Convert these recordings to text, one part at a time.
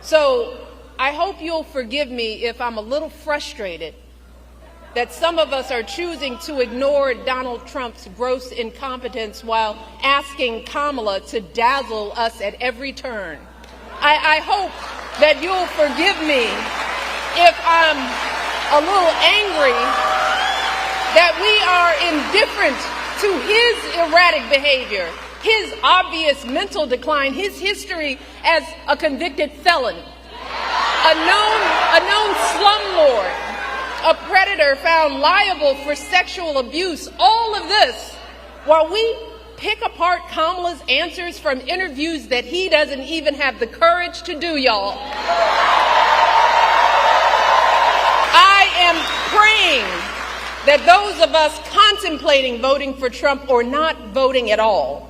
So I hope you'll forgive me if I'm a little frustrated that some of us are choosing to ignore Donald Trump's gross incompetence while asking Kamala to dazzle us at every turn. I hope that you'll forgive me if I'm a little angry that we are indifferent to his erratic behavior, his obvious mental decline, his history as a convicted felon, a known slumlord, a predator found liable for sexual abuse, all of this while we pick apart Kamala's answers from interviews that he doesn't even have the courage to do, y'all. I am praying that those of us contemplating voting for Trump or not voting at all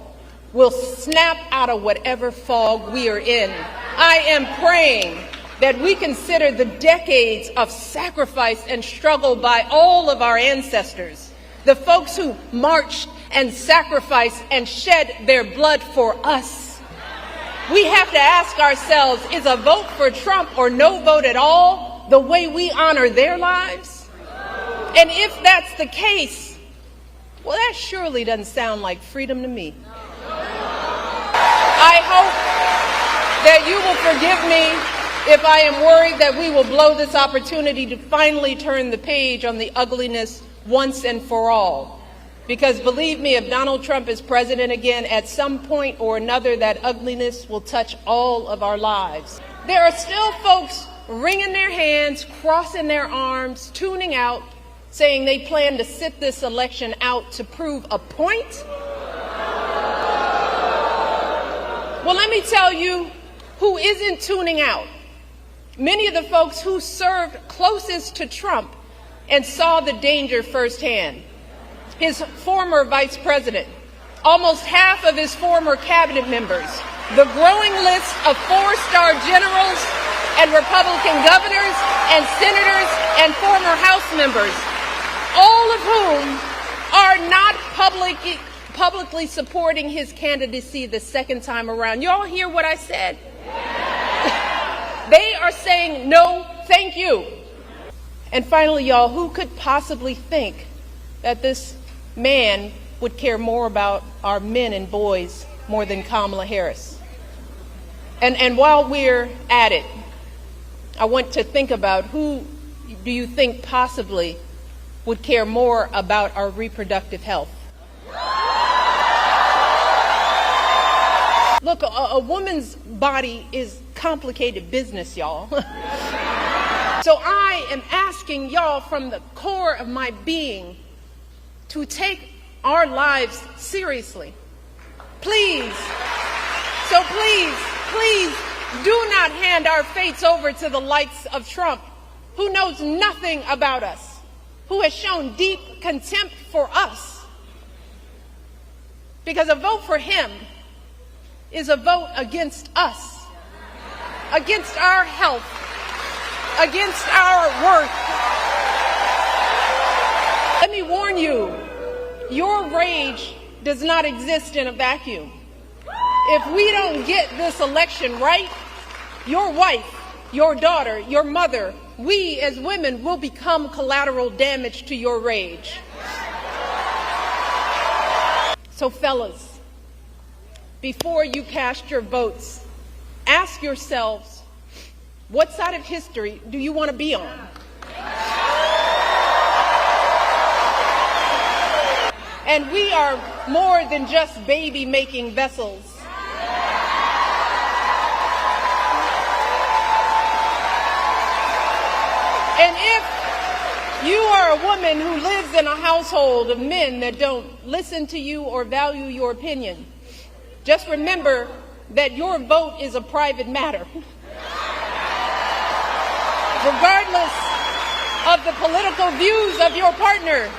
will snap out of whatever fog we are in. I am praying that we consider the decades of sacrifice and struggle by all of our ancestors, the folks who marched and sacrificed and shed their blood for us. We have to ask ourselves, is a vote for Trump or no vote at all the way we honor their lives? And if that's the case, well, that surely doesn't sound like freedom to me. I hope that you will forgive me if I am worried that we will blow this opportunity to finally turn the page on the ugliness once and for all. Because believe me, if Donald Trump is president again, at some point or another, that ugliness will touch all of our lives. There are still folks wringing their hands, crossing their arms, tuning out, saying they plan to sit this election out to prove a point. Well, let me tell you who isn't tuning out. Many of the folks who served closest to Trump and saw the danger firsthand. His former vice president, almost half of his former cabinet members, the growing list of four-star generals and Republican governors and senators and former House members, all of whom are not publicly supporting his candidacy the second time around. Y'all hear what I said? They are saying no, thank you. And finally, y'all, who could possibly think that this man would care more about our men and boys more than Kamala Harris? And while we're at it, I want to think about who do you think possibly would care more about our reproductive health? Look, a woman's body is complicated business, y'all. So I am asking y'all from the core of my being to take our lives seriously. Please, so please do not hand our fates over to the likes of Trump, who knows nothing about us, who has shown deep contempt for us. Because a vote for him is a vote against us, against our health, against our worth. Let me warn you, your rage does not exist in a vacuum. If we don't get this election right, your wife, your daughter, your mother, we as women will become collateral damage to your rage. So fellas, before you cast your votes, ask yourselves, what side of history do you want to be on? And we are more than just baby-making vessels. And if you are a woman who lives in a household of men that don't listen to you or value your opinion, just remember that your vote is a private matter. Regardless of the political views of your partner,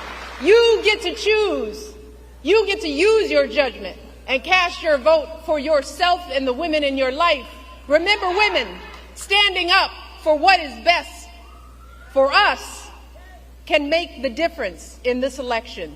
you get to choose. You get to use your judgment and cast your vote for yourself and the women in your life. Remember, women, standing up for what is best for us can make the difference in this election.